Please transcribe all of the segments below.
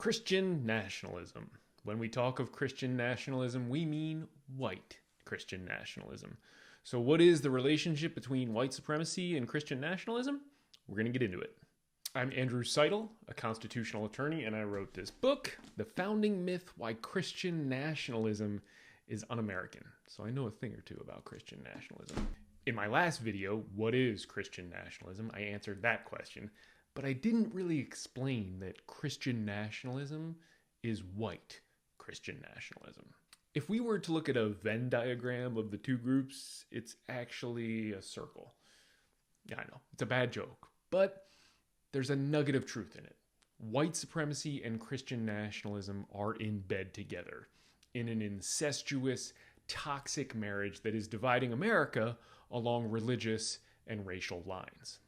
Christian nationalism. When we talk of Christian nationalism, we mean white Christian nationalism. So what is the relationship between white supremacy and Christian nationalism? We're going to get into it. I'm Andrew Seidel, a constitutional attorney, and I wrote this book, The Founding Myth Why Christian Nationalism is Un-American. So I know a thing or two about Christian nationalism. In my last video, What is Christian Nationalism? I answered that question, but I didn't really explain that Christian nationalism is white Christian nationalism. If we were to look at a Venn diagram of the two groups, it's actually a circle. Yeah, I know, it's a bad joke, but there's a nugget of truth in it. White supremacy and Christian nationalism are in bed together in an incestuous, toxic marriage that is dividing America along religious and racial lines.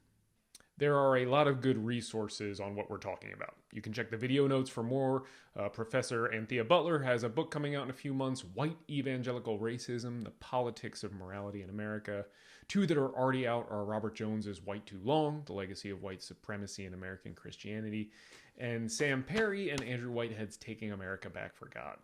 There are a lot of good resources on what we're talking about. You can check the video notes for more. Professor Anthea Butler has a book coming out in a few months, White Evangelical Racism, The Politics of Morality in America. Two that are already out are Robert Jones's White Too Long, The Legacy of White Supremacy in American Christianity, and Sam Perry and Andrew Whitehead's Taking America Back for God.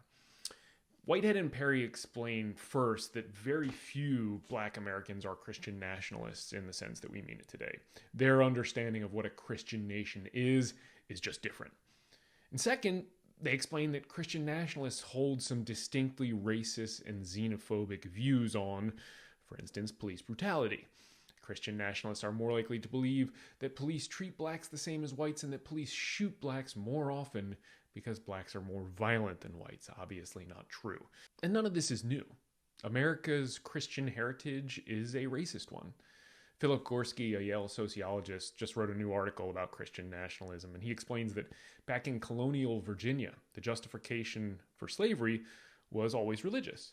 Whitehead and Perry explain first that very few Black Americans are Christian nationalists in the sense that we mean it today. Their understanding of what a Christian nation is just different. And second, they explain that Christian nationalists hold some distinctly racist and xenophobic views on, for instance, police brutality. Christian nationalists are more likely to believe that police treat blacks the same as whites and that police shoot blacks more often because blacks are more violent than whites. Obviously not true. And none of this is new. America's Christian heritage is a racist one. Philip Gorski, a Yale sociologist, just wrote a new article about Christian nationalism, and he explains that back in colonial Virginia, the justification for slavery was always religious.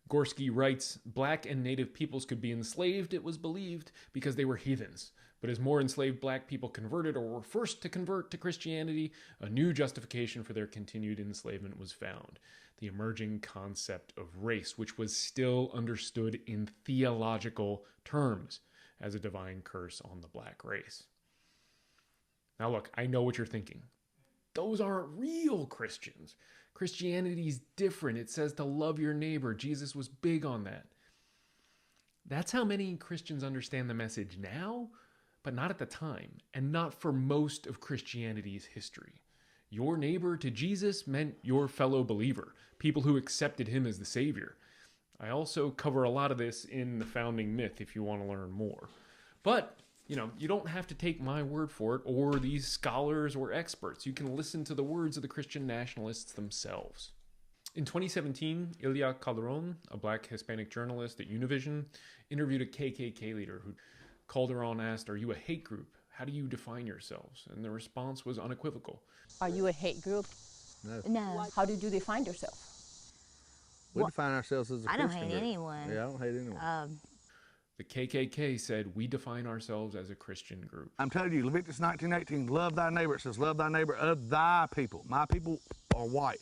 Gorski writes, Black and Native peoples could be enslaved, it was believed, because they were heathens. But as more enslaved Black people converted or were forced to convert to Christianity, a new justification for their continued enslavement was found. The emerging concept of race, which was still understood in theological terms as a divine curse on the Black race. Now look, I know what you're thinking. Those aren't real Christians. Christianity's different. It says to love your neighbor. Jesus was big on that. That's how many Christians understand the message now, but not at the time, and not for most of Christianity's history. Your neighbor to Jesus meant your fellow believer, people who accepted him as the Savior. I also cover a lot of this in The Founding Myth if you want to learn more. But you don't have to take my word for it or these scholars or experts. You can listen to the words of the Christian nationalists themselves. In 2017, Ilya Calderon, a Black Hispanic journalist at Univision, interviewed a KKK leader who Calderon asked, "Are you a hate group? How do you define yourselves?" And the response was unequivocal. Are you a hate group? No. How did you define yourself? We define ourselves as a I don't Christian hate group. anyone. Yeah, I don't hate anyone. The KKK said, we define ourselves as a Christian group. I'm telling you, Leviticus 19:18, love thy neighbor. It says, love thy neighbor of thy people. My people are white.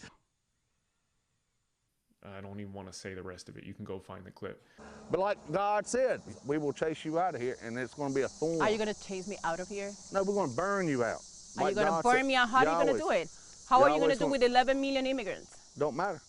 I don't even want to say the rest of it. You can go find the clip. But like God said, we will chase you out of here, and it's going to be a thorn. Are you going to chase me out of here? No, we're going to burn you out. Are you going to God burn said, me out? How are you going to do it? How are you going to do it with 11 million immigrants? Don't matter.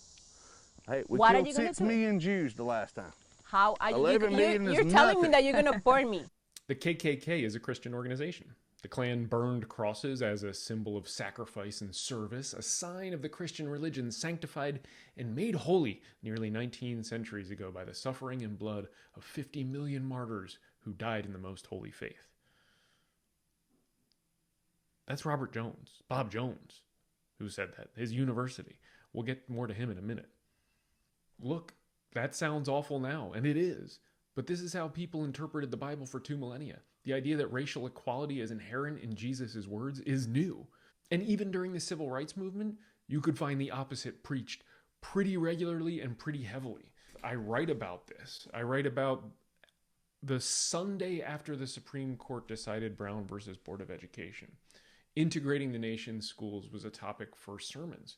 Hey, we What are killed you gonna 6 do? million Jews the last time. How are you? 11 million is You're telling me nothing. that you're going to burn me. The KKK is a Christian organization. The Klan burned crosses as a symbol of sacrifice and service, a sign of the Christian religion sanctified and made holy nearly 19 centuries ago by the suffering and blood of 50 million martyrs who died in the most holy faith. That's Bob Jones, who said that, his university. We'll get more to him in a minute. Look, that sounds awful now, and it is. But this is how people interpreted the Bible for 2 millennia. The idea that racial equality is inherent in Jesus' words is new. And even during the civil rights movement, you could find the opposite preached pretty regularly and pretty heavily. I write about this. I write about the Sunday after the Supreme Court decided Brown versus Board of Education. Integrating the nation's schools was a topic for sermons.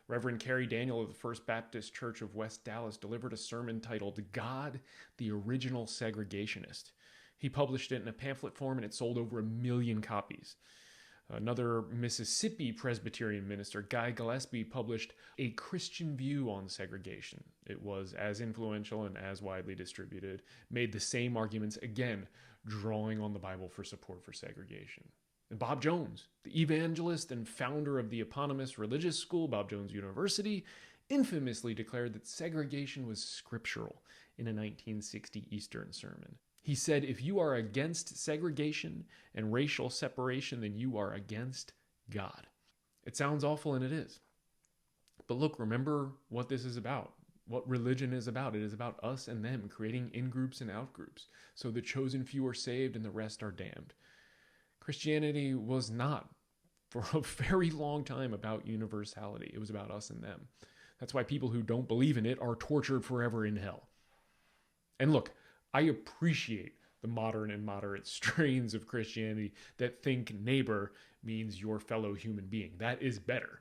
Reverend Carey Daniel of the First Baptist Church of West Dallas delivered a sermon titled God, the Original Segregationist. He published it in a pamphlet form and it sold over 1 million copies. Another Mississippi Presbyterian minister, Guy Gillespie, published A Christian View on Segregation. It was as influential and as widely distributed, made the same arguments, again, drawing on the Bible for support for segregation. And Bob Jones, the evangelist and founder of the eponymous religious school, Bob Jones University, infamously declared that segregation was scriptural in a 1960 Eastern sermon. He said, if you are against segregation and racial separation, then you are against God. It sounds awful, and it is. But look, remember what this is about, what religion is about. It is about us and them, creating in-groups and out-groups. So the chosen few are saved and the rest are damned. Christianity was not, for a very long time, about universality. It was about us and them. That's why people who don't believe in it are tortured forever in hell. And look, I appreciate the modern and moderate strains of Christianity that think neighbor means your fellow human being. That is better.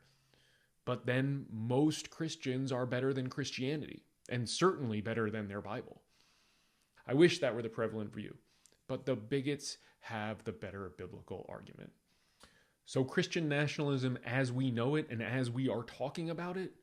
But then most Christians are better than Christianity, and certainly better than their Bible. I wish that were the prevalent view, but the bigots have the better biblical argument. So Christian nationalism as we know it and as we are talking about it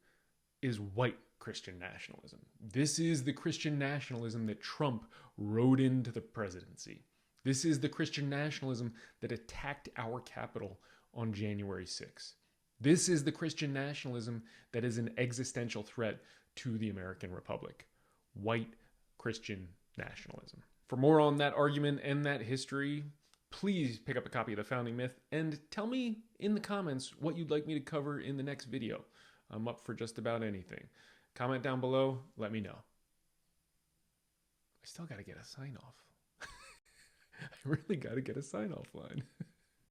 is white Christian nationalism. This is the Christian nationalism that Trump rode into the presidency. This is the Christian nationalism that attacked our Capitol on January 6th. This is the Christian nationalism that is an existential threat to the American Republic. White Christian nationalism. For more on that argument and that history, please pick up a copy of The Founding Myth and tell me in the comments what you'd like me to cover in the next video. I'm up for just about anything. Comment down below, let me know. I still gotta get a sign off. I really gotta get a sign off line.